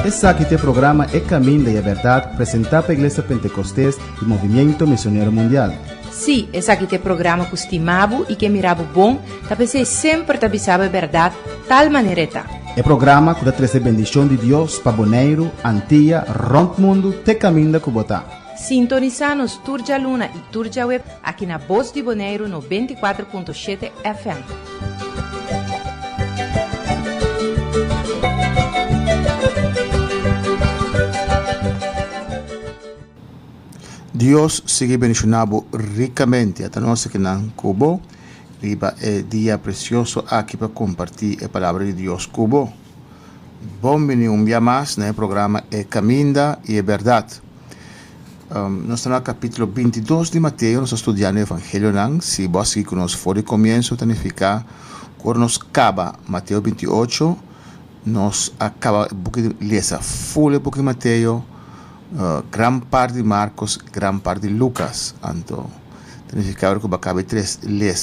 Esse aqui é o programa É Caminho da Verdade, apresentado pela Igreja Pentecostés e Movimento Missionário Mundial. Sim, esse aqui é o programa que estimava e que mirava bom, para ser sempre te avisava a verdade, tal maneira tá. É programa que dá trazer bendição de Deus para Bonaire, Antilha, Rompe Mundo, te caminho da Cubotá. Sintoniza-nos Turja Luna e Turja Web aqui na Voz de Bonaire no 24.7 FM. Deus sigue bendicionando ricamente a nós que não Cubo. Riba é dia precioso aqui para compartilhar a palavra de Deus Cubo. Bem-vindo dia mais no programa É Caminho e é Verdade. Nós estamos no capítulo 22 de Mateus, nós estamos estudando o Evangelho. Se você que nos for de começo, significa quando nos acaba Mateus 28, nós acaba de ler full book de Mateus, gran parte de Marcos, gran parte de Lucas. Então, significa que acaba de ler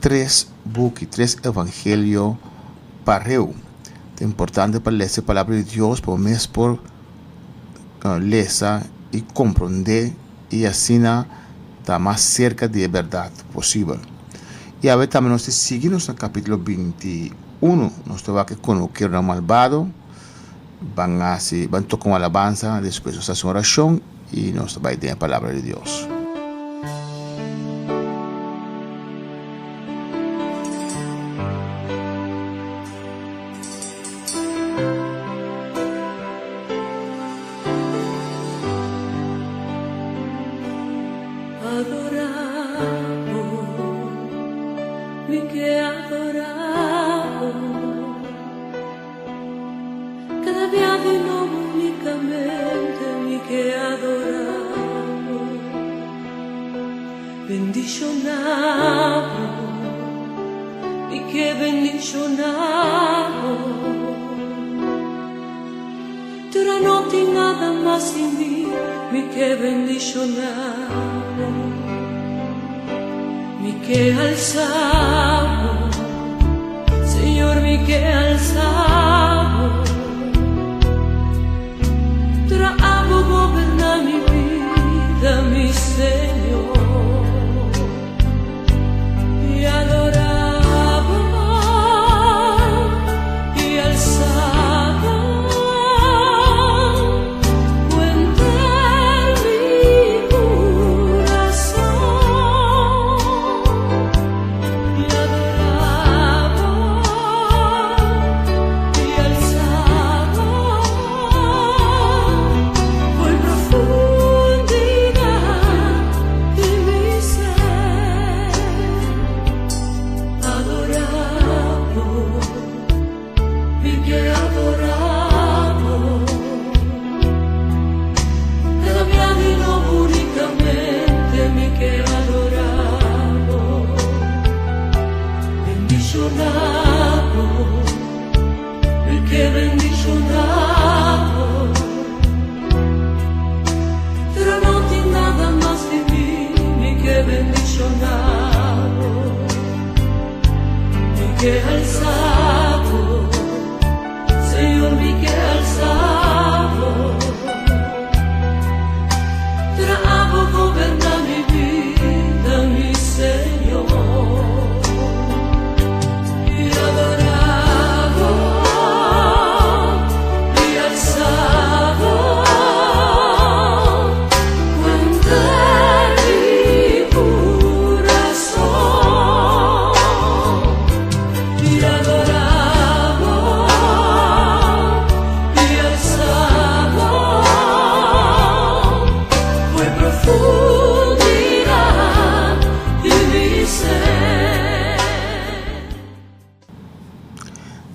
três books, três evangelhos para eu. É importante para ler a palavra de Deus, por mesmo por ler e compreender e assim está mais cerca da verdade possível. E agora também nós seguimos no capítulo 21, nós estamos aqui com o que era malvado, vão tocar uma alabanza, depois nós fazemos oração e nós vamos ter a palavra de Deus.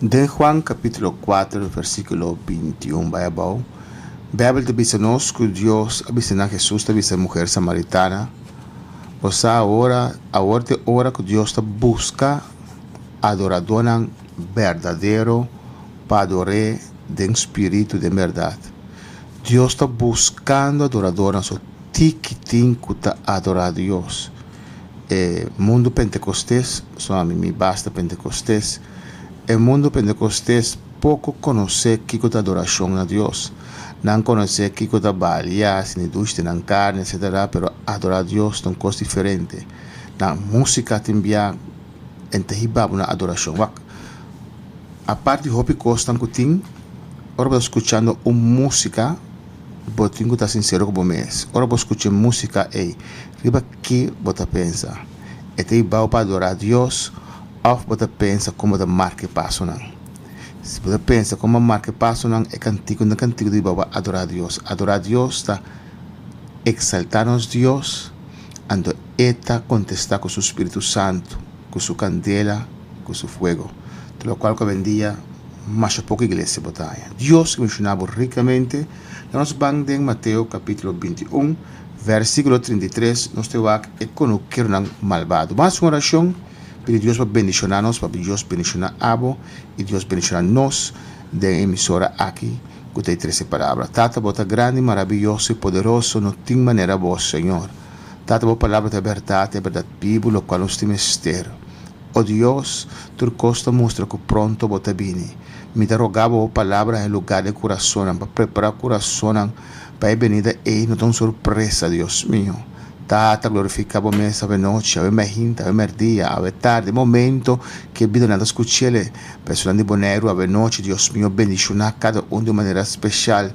De Juan capítulo 4, versículo 21, Bible te dice-nos que Deus avisa a Jesus, te avisa a mulher samaritana. O sea, ahora que Deus te busca adorador verdadeiro para adorar de espírito de verdade. Deus está buscando adoradores, so tiquitim que está adorar a Deus. Mundo Pentecostés, só a mim basta Pentecostés. O mundo Pentecostés pouco conhecer que é adoração a Deus. Não conhecer que é balia, se indústria, na carne, etc. Pero adorar a Deus é uma coisa diferente. Na música também entendeu uma adoração. A parte de hobby costa que tem, ora escutando uma música, botinho está sincero com o mês. Ora escutando música riba que você pensa. E te vai para adorar a Deus, ou você pensa como da marca passo não. Se você pensa como a marca passo não é cantigo de vai adorar a Deus. Adorar a Deus está exaltar-nos Deus, ando eta contestar com o Espírito Santo, com sua candela, com seu fogo. Lo qual que vendia mais pouca igreja batalha. Deus que mencionava ricamente, nós vamos em Mateus capítulo 21, versículo 33, nós temos que conhecer o malvado. Mas uma oração, pedir Deus para bendicionar-nos, para Deus bendicionar Abo, e Deus bendicionar nós, da emissora aqui, que tem 13 palavras. Tata, bota grande, maravilhoso e poderoso, não tem maneira boa, Senhor. Tata, bota palavra de verdade bíblica, o qual nós temos mistério. Oh Deus, tu costa mostra que pronto bota bine. Me te rogava a palavra em lugar de coração, para preparar o coração para a venida e não tão surpresa, Deus meu. Tata, glorificava o mês, a noite, a merda, a dia, a tarde, momento que vida nada escutele, pessoal de bonero, a noite, Deus meu, bendicionar cada de maneira especial.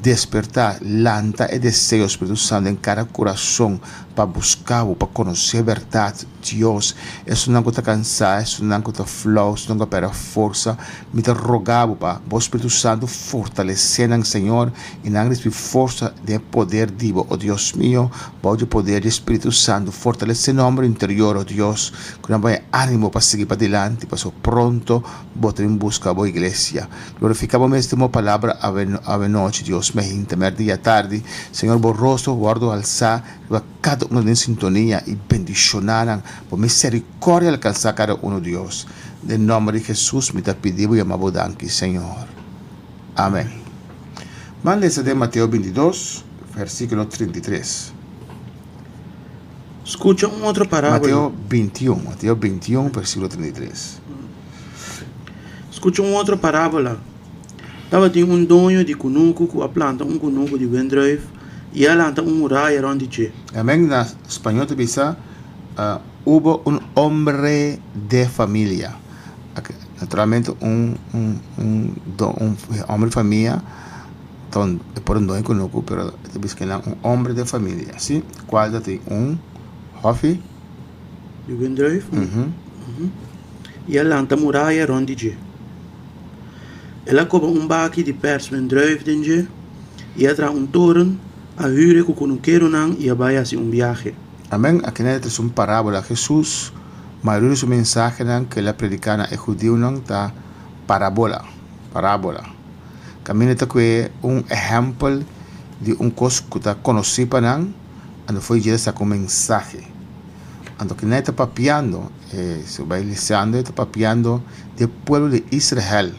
Despertar, lanta e desejo Espírito Santo em cada coração para buscar ou para conhecer a verdade. Deus, isso não está cansado, isso não está flow, isso não está força. Me te rogava para o Espírito Santo fortalecer o Senhor e não receber força de poder divo. Oh Deus meu, pode poder do Espírito Santo fortalecer o homem interior, oh Deus, que não vai ânimo para seguir para adiante, para ser pronto, botar em busca da igreja. Glorificamos esta palavra a noite, Deus. Dia tarde, Senhor, borroso, guardo alçar, cada um em sintonia e bendicionar, por misericórdia alcançar cada um de Deus. Em nome de Jesus, me te pedimos e amamos danke, Senhor. Amém. Vamos ler de Mateus 22, versículo 33. Escuta uma outra parábola. Mateus 21, versículo 33. Escuta uma outra parábola. Estava tinha dono de conuco que planta conuco de vendruif e ela planta muralha onde tinha. Amém. Na espanhol te bisa, hubo homem de família. Naturalmente homem de família, então por dono conuco, pero te bisa que é homem de família, sim? Qual tem hofe de vendruif. E ela planta muralha onde tinha. Ela koop baki die pers met druifdinje, e atra toren, a huren que não quero não e a baia se viaje. Amém. Aqui é uma parábola. Jesus, maioria do mensagem que ele predicana é judeu não tá parábola. Caminho tá que exemplo de coisa que tá conhecido para não, e foi direto com mensagem. Então que não tá papiando, se vai liceando, está papiando do povo de Israel.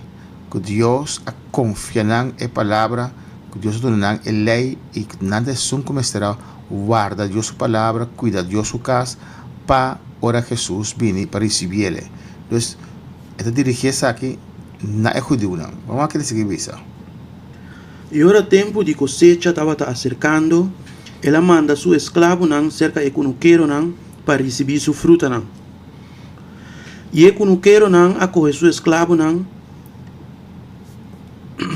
Que Deus confia na palavra, que Deus dona a lei e que nada é como estará guarda Deus sua palavra, cuida Deus sua casa para ora Jesus vir para receber ele. Então, esta dirigência aqui não é judeu não. Vamos aqui seguir isso. E ora tempo de cosecha estava acercando, ela manda seu escravo não cerca de conuqueiro não para receber sua fruta não. E o conuqueiro não acorre seu escravo não.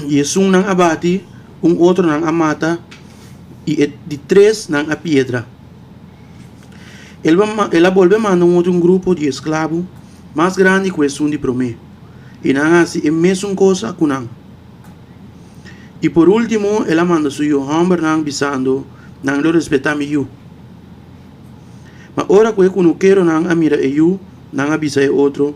E um não abate, outro não amata, e de três não a pedra. Ela volve mandar outro grupo de escravos, mais grande que o de promê. E não assim, é mesmo coisa com não. E por último, ela manda seu homem não bisando, não lo respeitar eu. Mas ora que eu não quero não a mira eu, não avisa outro,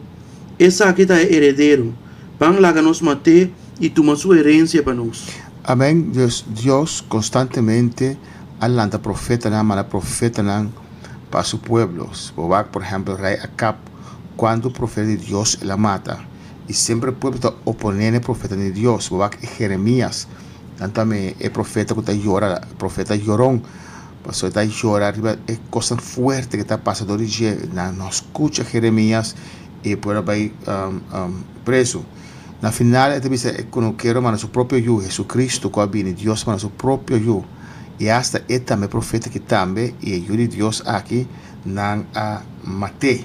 essa aqui é herdeiro, para lá nos matar, e toma sua herência para nós. Amém. Deus constantemente alanta profeta para su pueblo. Por exemplo, o rei Acab, quando o profeta de Deus ele mata, e sempre o povo está oponendo ao profeta de Deus. Jeremias, também é profeta que está chorando, profeta chorão, pastor está chorando, é coisa forte que está passando hoje. Não escuta Jeremias e por vai preso. Na final, ele dice, conheceram para su próprio yu, Jesucristo, que viene Dios para su próprio yu. E hasta é também profeta que também, e o yu de Deus aqui, não a mate.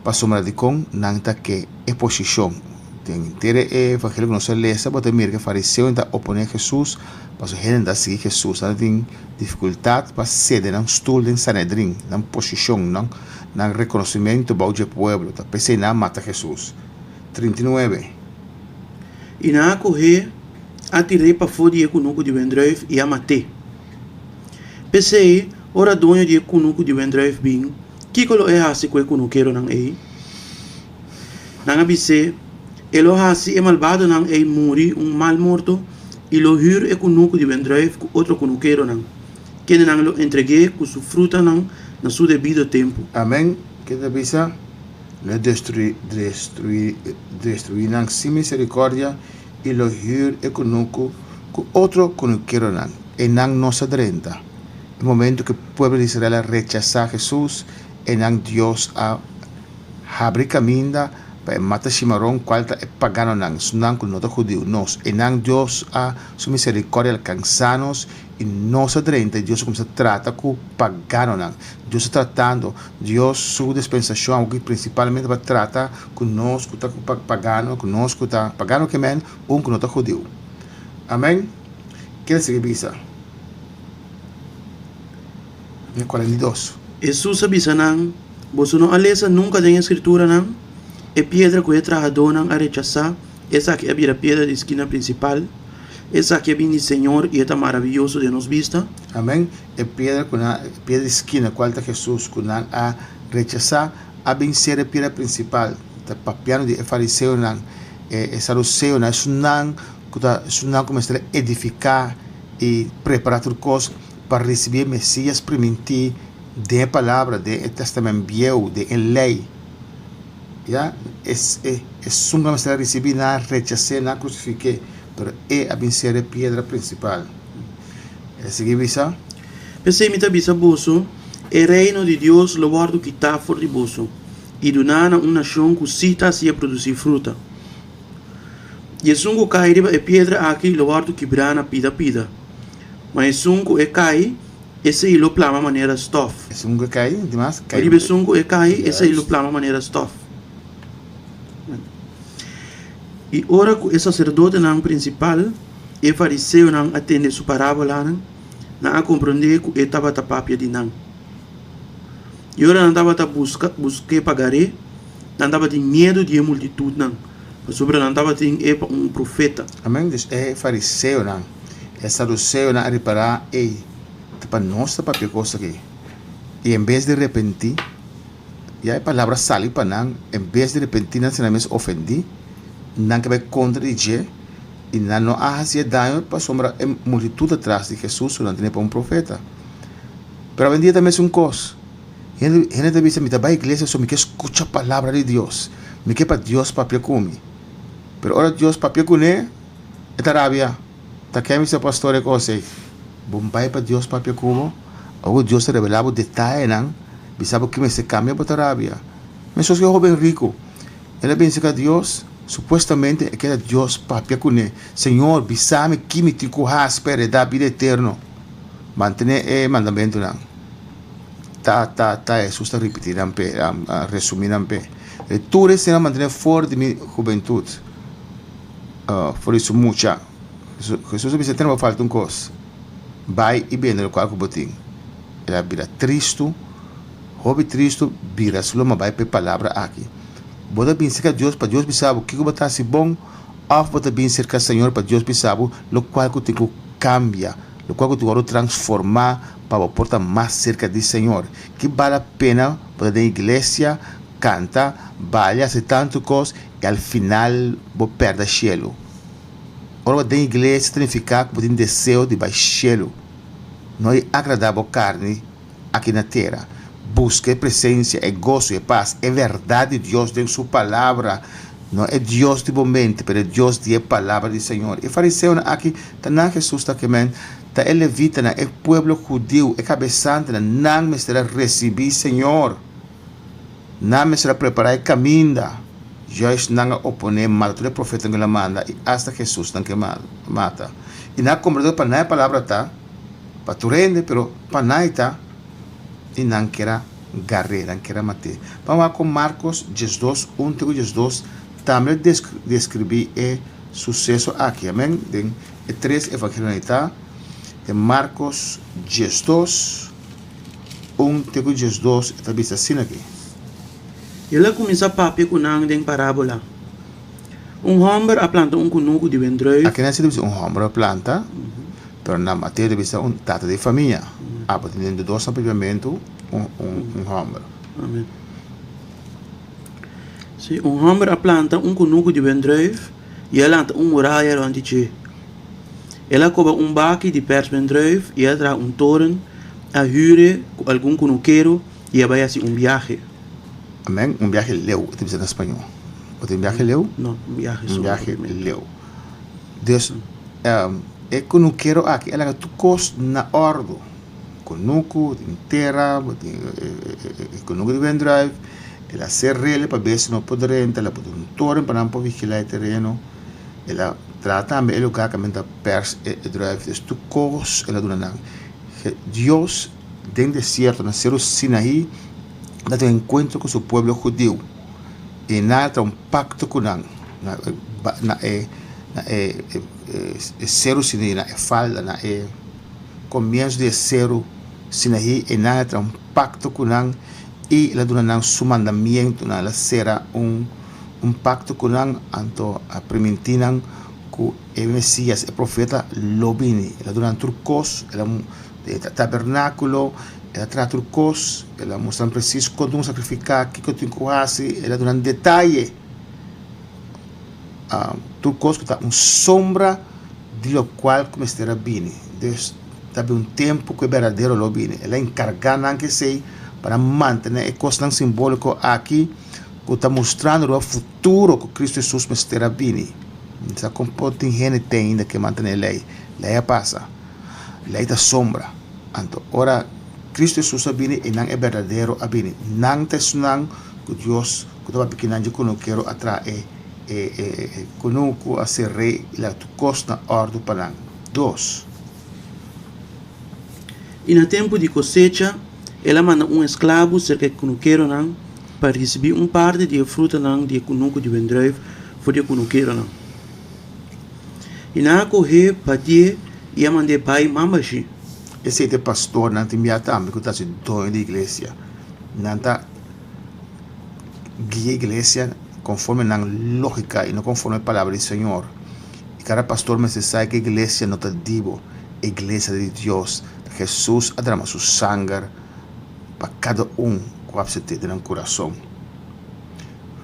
Passou de com, não tá que é posição. Tem inteiro evangelho que não se lesa, mas também que fariseu está opondo Jesus, para o gente seguir Jesus, não tem dificuldade para ceder num stool em Sanedrim, numa posição, num reconhecimento para o povo, tá pensei na mata Jesus. 39. E na correr, atirei para fora de econuco de Vendrive e a matei. Pensei, ora dono de econuco de Vendrive bem, que colo é assim com econuqueiro não é? Não abisse, ele assim é malvado não é muri mal morto e lo hur econuco de Vendrive com outro econuqueiro não. Que não lo entreguei com sua fruta não na seu devido tempo. Amém. Que te avisa? Le destruir não sem misericórdia e lo hur econuco com outro econuqueiro não. E não se adrenta. No momento que o povo de Israel rechaza Jesus, e não Deus abre caminho para matar chimarrão, qual é pagano não, não com nota judeu, nós, e não Deus a sua misericórdia alcançanos e nós adrenta, Deus começa a tratar com pagano não, Deus está tratando, Deus sua dispensação, que principalmente vai tratar conosco, está com pagano, conosco está pagano que men, com nota judeu. Amém? Quer seguir bisa? 42. Jesus avisa não, você não alesa nunca tem escritura não, e pedra que é trajador não a rechazar, essa que é a pedra de esquina principal, essa que é bem de Senhor e é maravilhoso de nos vista. Amém? E pedra de esquina, qual está Jesus, que não a rechazar, a bem ser a pedra principal, o papiano de fariseu não, e saduceu não, isso não começa a edificar e preparar tudo coisa para receber Messias permitir de palavra, de testamento viejo, de lei. Ya, es un começar a receber na rechacé, na crucifiqué, pero é a vencer a pedra principal. É seguir visa? Pensei me tabisa boso, o reino de Deus lo guardo que está fora de boso, e do nada uma nação que cita se a produzir fruta. E sungo cai riba e pedra aqui lo guardo que brana pida. Mas sungo e cai, esse ilo plama maneira stof. Sungo cai, demais cai. Riba sungo e cai, esse ilo plama maneira stof. E ora que o sacerdote não principal, e fariseu não atende sua parábola, não a compreender que estava tapapia de não. E ora não estava a buscar pagaré, não estava de medo de multitud não. Sobre não estava de profeta. Amém. É fariseu não, é saduceu não a reparar e para nós tapapia coisa aqui. E em vez de arrepentir, e a palavra sali para não, em vez de arrepentir não se não mesmo ofendir. Não que vai contradizer e não fazia dano para sombra a multitud atrás de Jesus, não tem para um profeta. Pero hoje em dia também é uma coisa. Gente te dice, me vai à igreja, só me quer escutar a palavra de Deus. Me quer para Deus papel comigo. Pero ora Deus papel com ele, é rabia. Tá que me se pastor é coisa. Bom vai para Deus papel como, ou Deus se revelava detalhe não, bisabo que me se cambia para rabia. Mas só que é jovem rico. Ele pensa que Deus supuestamente é que Deus papia com ele. Senhor, bisame que me tico para dar vida eterno. Mantener mandamento não. Jesus está repetindo um pé, resumindo um pé. Tu será manter fora de minha juventude. Por isso, muita. Jesus disse, tem uma falta de coisa. Vai e vem no qual que botinho. Ela vira triste, hobby triste, vira só uma vai para palavra aqui. Bota bem ser que Deus, para Deus sabe o que vai estar se bom, ou bota bem ser que o Senhor, para Deus sabe o qual que tem que cambiar, o qual que tem que transformar para portar mais cerca do Senhor. Que vale a pena para a igreja canta, vale fazer tanto coisa e ao final vou perder o cielo. Ora, a igreja significa que tem desejo de baixar cielo. Não é agradável carne aqui na terra. Busque presença, é gozo, é paz, é verdade de Deus em sua palavra. Não é Deus de momento, mas é Deus de palavra do Senhor. E fariseu aqui, está Jesus também, está ele levita, é povo judeu, é cabeçante, não me será receber Senhor. Não me será preparar o caminho. juist nanga opone mata todo profeta que la manda e hasta Jesús que mata. E na comprado para na palavra tá para turende, pero para na tá e não quera garre, não quera mate. Vamos com Marcos 12, 1 e 2, também descrevi o sucesso aqui, amém? Den três evangelhos de Marcos 12, 1 e 2, está vista assim aqui. Ela começa a papi com den parábola. Homem planta kunuku de vendruif. Aqui não se diz homem planta, pero na matéria deve ser tata de família. A partir de dois apropriamento, homem. Amém. Se homem planta kunuku de vendruif, e ela planta muralha rond de. Ela cobra baque de persvendruif, e ela traz toren, a huur algum kunuqueiro, e ela vai assim viagem. Amém? Viagem leu, deve ser em espanhol. Ou tem viagem leu? Não, viagem leu. Dus, kunuqueiro aqui, ela tu cos na ordem. Kunuku, inteira, kunuku de vendruif, ela serrele para ver se não pode renta, ela pode toren para não vigilar o terreno, ela trata também o lugar que a pers e drive, dus tu cos, ela dona Deus, dentro do deserto, na Cerro Sinaí, dá um encontro com o seu povo judeu e nada pacto com na Cerro Sinaí, na falda, na começo de Cerro Sinaí e nada pacto com e ela dona seu mandamento, ela será pacto com anto a permitir que o Messias, o profeta, lobini, ela dona turcos, ela tabernáculo, ela traz turcos, ela mostra preciso quando sacrificar, que tem que fazer, ela dá detalhe. Turcos que está sombra de lo qual começará a vir. Deus também tempo que é verdadeiro lo vine. Ela encargada que sei para manter a coisa simbólica aqui, que está mostrando o futuro que Cristo Jesus começará a vir. Essa comporta gente tem ainda que manter a lei. Lei passa. Lei da sombra. Então, ora, Cristo Jesus abini e não é verdadeiro abini. Não te sunang que Deus que estava pequeno de quando quero atrair quando a ser rei la tu costa ordem para dois. E no tempo de cosecha, ela manda escravo cerca de quando quero não para receber parte de fruta não de quando de vendruif for de quando quero não. E na correr para dia e a mandar pai mamashi. Esse é o pastor não tem minha também que está se dono de igreja, não está guia igreja conforme na lógica e não conforme a palavra do Senhor. E cada pastor me sabe que a igreja não está divo, a igreja de Deus. Jesus ha derramado seu sangue para cada que você tem no coração.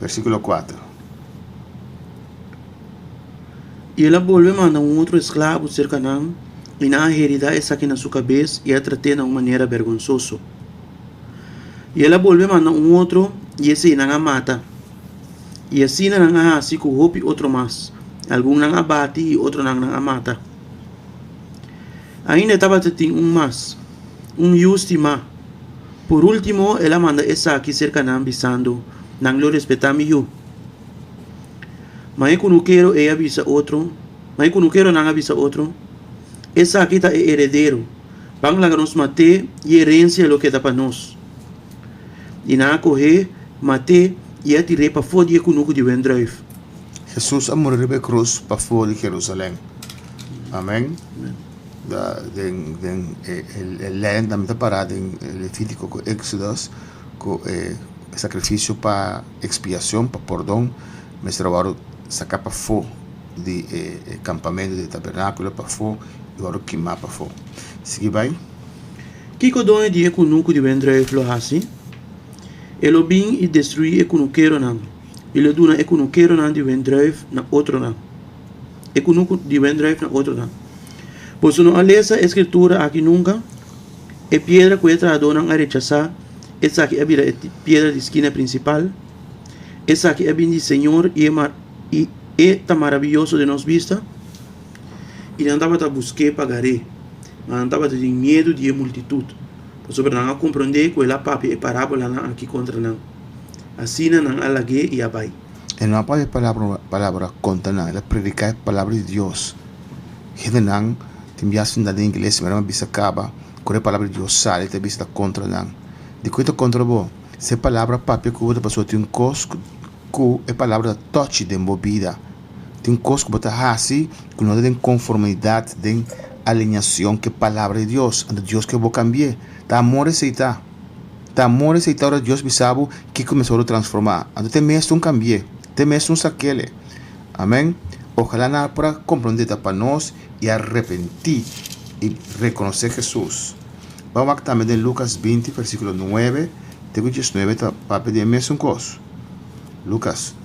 Versículo 4. E ela volve a mandar outro escravo cerca não. E na heredade essa aqui na sua cabeça e a tratar de uma maneira vergonhosa. E ela volve a mandar outro e esse não a mata. E assim não a assim com outro mais. Algum não a bate e outro não a mata. Ainda estava tendo mais. Justima. Por último, ela manda essa aqui cerca não avisando. Não lo respeitamos eu. Mas quando quero ela avisa outro. Mas quando quero não avisa outro. Essa aqui está herdeiro. Vamos lá nos mate e herência é o que está para nós. E na correr, mate e atirei para fora de kunuku de vendruif. Jesus a morrer na cruz para fora de Jerusalém. Amém. El lei também está parado em Levítico com Éxodos, com sacrifício para expiação, para perdão, mas trabalho sacar para fora de campamento de tabernáculo para fora e agora queimar para fora. Segui bem? Que codone de kunuku de vendruif lo assim? Ele vem e destruir o kunuqueiro não. Ele duna o kunuqueiro não de vendruif na outro não. O kunuku de vendruif na outro não. Pois não alessa a escritura aqui nunca, é pedra que o tradutor não a rechazar, essa aqui é a pedra de esquina principal, essa aqui é a de Senhor e é tão maravilhoso de nos vista, e não estava a buscar pagaré, mas não estava a ter medo de multitud, pois sobre não a compreender que ela papi é parábola não aqui contra não, assim não alague e abai. E não pode palavra conta não, ela predicar a palavra de Deus. Gente não tem viagem da inglês, mas não bisa acaba, quando a palavra de Deus sai, tem bisa contra não. De coisa contra bo, se a palavra papel que outra pessoa tem cosco, que é palavra touch de movida. Tem cosco bota assim, que não tem conformidade, tem alinhação que a palavra de Deus, anda Deus que eu vou cambiar. Tá amor aceitar. Tá amor aceitar a Deus bisabo que começou a transformar. Anda tem mesmo um cambiar. Tem mesmo um saquele. Amém? Ojalá nada para compreender para nós e arrepentir e reconhecer Jesus. Vamos aqui também em Lucas 20, versículo 9. Tenho 19 para pedir mesmo coisa. Lucas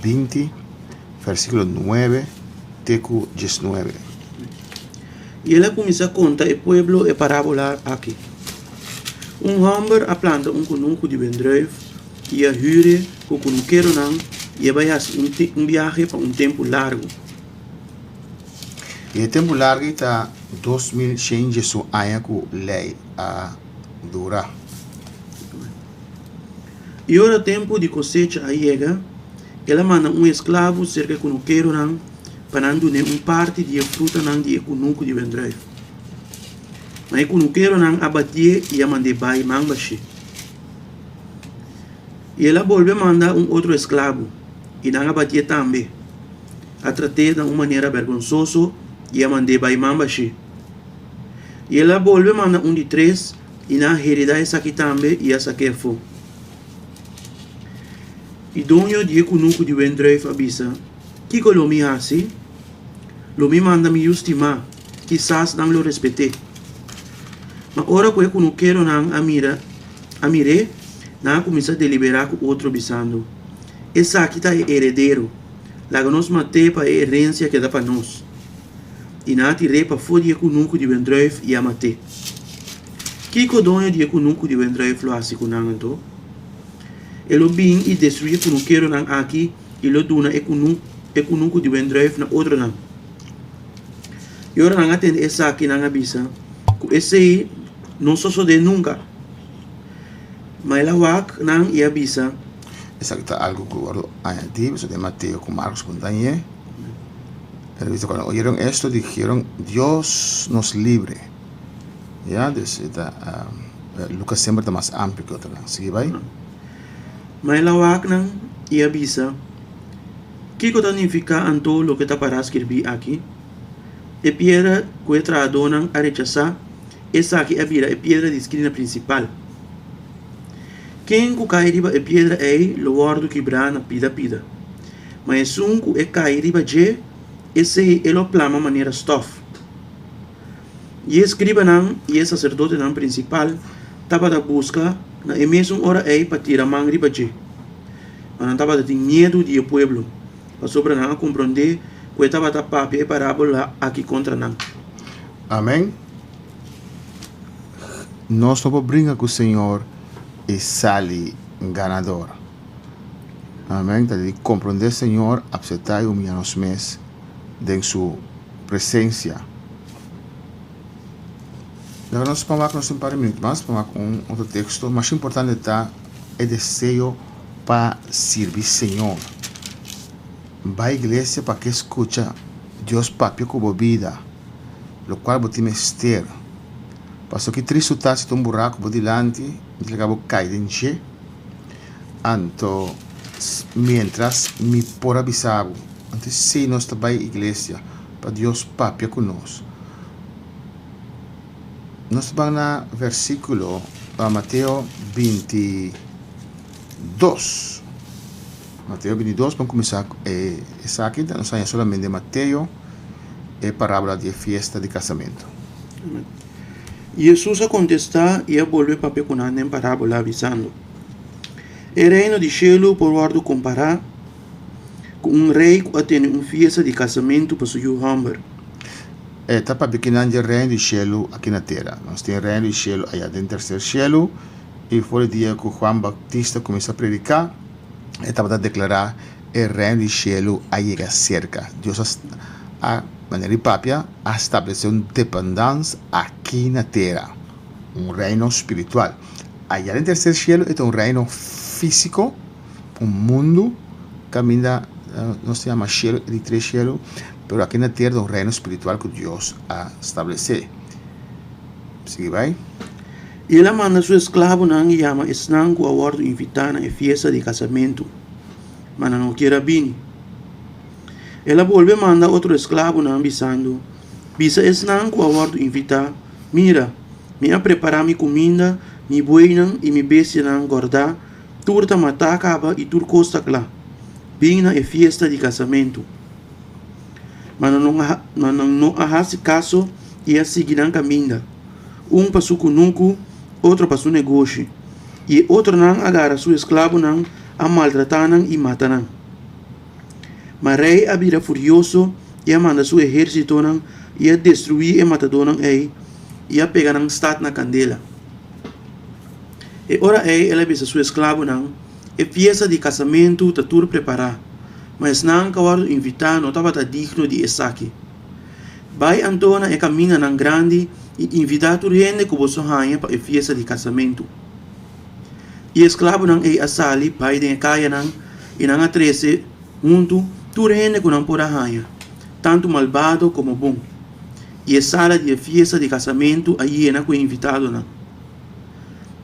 20, versículo 9. Tenho 19. E ela começa a contar o pueblo e parábola aqui. Homem a planta conunco de bedrijf e a huur o conunqueiro não e vai fazer viagem para tempo largo. E o tempo largo está 2100 Jesus anos que lei a durar. E ora tempo de cosecha a chega, ela manda escravo cerca de conunqueiro não para não dar parte de fruta não de conunco de bedrijf. Mas o conunqueiro não abatia e a mandar bai manbashi. E ela volve a mandar outro escravo e não abatia também. A tratar de uma maneira vergonzosa e a mandar bai manbashi. E ela volve a mandar de 3 e não hereda essa aqui também e essa aqui foi. E dono de conunco de bedrijf avisa que lo mi assim, lo mi manda me estimar, quizás não lo respete. Mas ora que eu não quero não amire, não começa a deliberar com outro bisando. Essa aqui está herdeiro, lá que nós matei para a herência que dá para nós. E não tirei para fora de conunco de bedrijf e a matei. Que o dono de conunco de bedrijf lo hace com não então? Ele bem e destruir o não quero não aqui e lo dona e conunco de bedrijf na outro não. E ora não atende essa aqui não avisa, que esse aí não só de nunca. Mas ela wak não e avisa. Essa aqui está algo que eu añadí, eso de Mateo con Marcos Montañé. Pero visto cuando oyeron esto dijeron, Dios nos libre. Ya, Lucas siempre está más amplio que otra. ¿Sigue ahí? Mas ela wak não e avisa. Que significa anto lo que está para escrever aqui? E piedra que tradonan a rechazar, essa aqui é a piedra de esquina principal. Quem que cai riba a piedra é o guardo quebrar na pida. Mas que cai riba de, esse é o plama maneira stof. E escriba não, e sacerdote não principal, estava da busca, na mesma hora é para tirar a mão riba de. Mas não estava de medo do povo, para sobre não compreender que estava da papi e parábola aqui contra não. Amém? Nós não podemos brincar com o Senhor e sair ganador. Amém? Então, de compreender o Senhor, aceitar e humilhar-nos mesmos em sua presença. Agora nós vamos um par de minutos mais, vamos com outro texto. Mais importante está o desejo para servir o Senhor. Vai à igreja para que escucha Deus papi como vida, lo qual você me ester. Passou que triste está se um buraco por delante, e acabou cair em che. Então, mientras me por avisar, antes se nós está à igreja para Deus papi conosco. Nós vamos na versículo Mateus 22. Mateus 22, vamos começar essa aqui, não sai solamente de Mateus, é parábola de festa de casamento. Jesus a contestar e a volver para pecunar em parábola avisando. O reino de cielo por guardo comparar com rei que tem festa de casamento para seu homem. Está para pequenar o reino de cielo aqui na terra. Nós temos o reino de cielo allá dentro do terceiro cielo, e foi o dia que Juan Batista começou a predicar. Estava a declarar el reino del cielo llega cerca. Dios a maneira própria estabeleceu uma dependência aqui na terra, reino espiritual. Allá no terceiro cielo é reino físico, mundo camina, no se llama cielo y tres cielo, pero aquí en la tierra un reino espiritual que Dios ha establecido. Sigue, vai? E ela manda seu escravo não e llama esnan com a ordem invitar na fiesta de casamento, mas não quer vir. Ela volve manda outro escravo não avisando, bisa esnan com a ordem invitar, mira, me a preparar mi comida, mi buena e mi bestia não guardar, turta matar acaba e tur costa lá, bem na fiesta de casamento. Mas não arrase caso e a seguir na caminha. Para su cunuco, outro para su negócio, e outro não agarra su escravo não a maltratar não e matar não. Mas rei abira furioso e a manda su exército não e a destruir e matador não e a pegar não stad na candela. E ora ela avisa su escravo não e fiesta de casamento tá tudo preparar, mas não cawar invitar não estava digno de esaqui. Vai Antona e caminha não grande e invitar tu gente que você ganha para a fiesta de casamento. E escravo não a sali pai de caia não e não a 13 junto tu gente que não pode ganhar, tanto malvado como bom. E a sala de fiesta de casamento aí é com invitado não.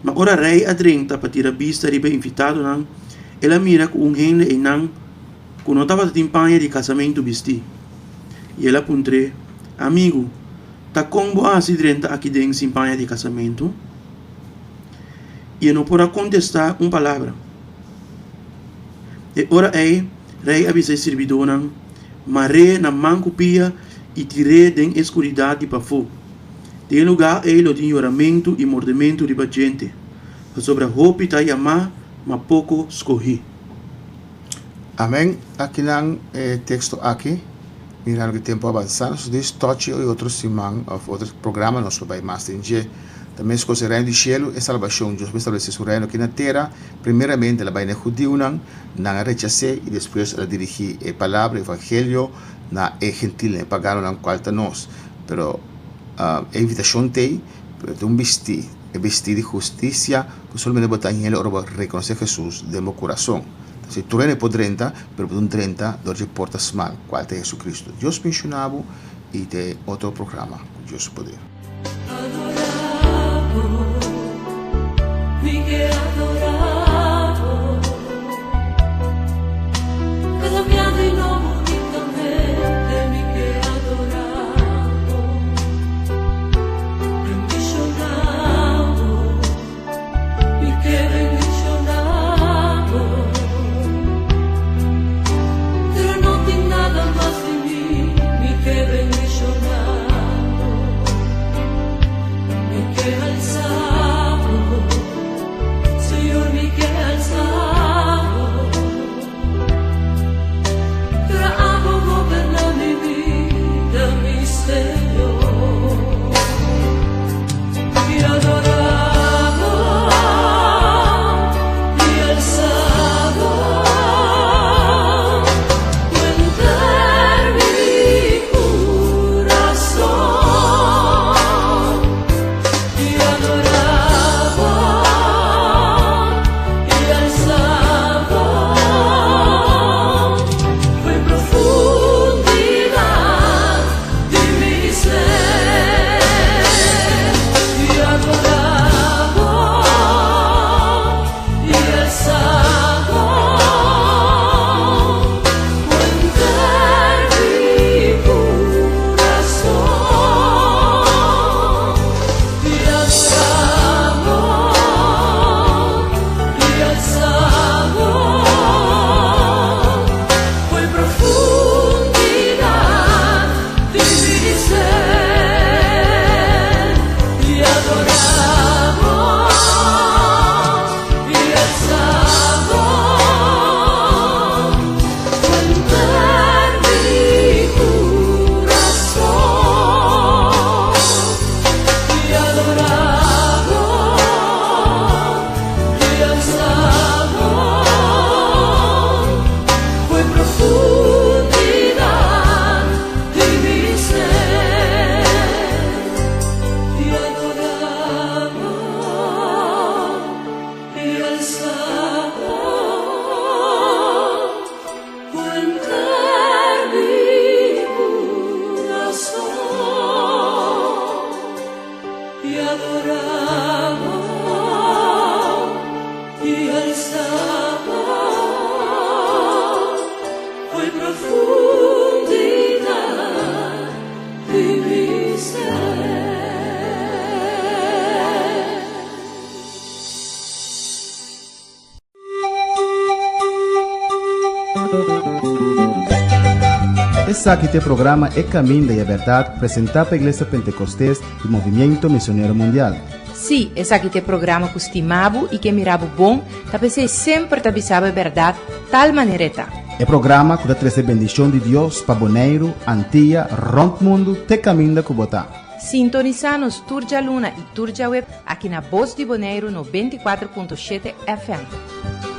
Mas ora rei a 30 para tirar vista de invitado não, ela mira com gente e não que não estava timpanha de casamento vestir. E ela puntre, amigo, tá como assim dentro aqui dentro simpanha de casamento? E não pode contestar uma palavra. E ora rei avisa servidor não, maré na mancupia e tirei den escuridade para fogo. Tem lugar ele tem oramento e mordimento de gente. Sobre a roupa tá chamar, mas pouco escorri. Amém. Aqui não texto aqui. Mirando que tempo avançado, se diz toche e outros simão, outros programas nós vai mais entender. Também se o reino do céu é salvação. Deus vai estabelecer o reino aqui na terra. Primeiramente, ela vai na judeu não rechacer e depois ela dirigir a palavra, o evangelho na gentil, né, pagano não qualta nós. Pero a invitação tem um vestir de justiça, que somente botar em ele para reconhecer Jesus de meu coração. Se tu reine por 30, pero por 30, dois portas mal, qual é Jesus Cristo. Deus mencionava e tem outro programa, Deus poder. Que alzar Esse aqui tem programa É Caminho da Verdade, apresentado pela Igreja Pentecostés e Movimento Missionário Mundial. Sim, esse aqui tem programa que estimavo e que mirava bom, talvez sempre te avisava a verdade, tal maneira tá. É programa que dá trazer bendição de Deus para Bonaire, Antilha, Ronto Mundo, te caminho da Cubotá. Sintonizar nos Turja Luna e Turja Web aqui na Voz de Bonaire no 24.7 FM.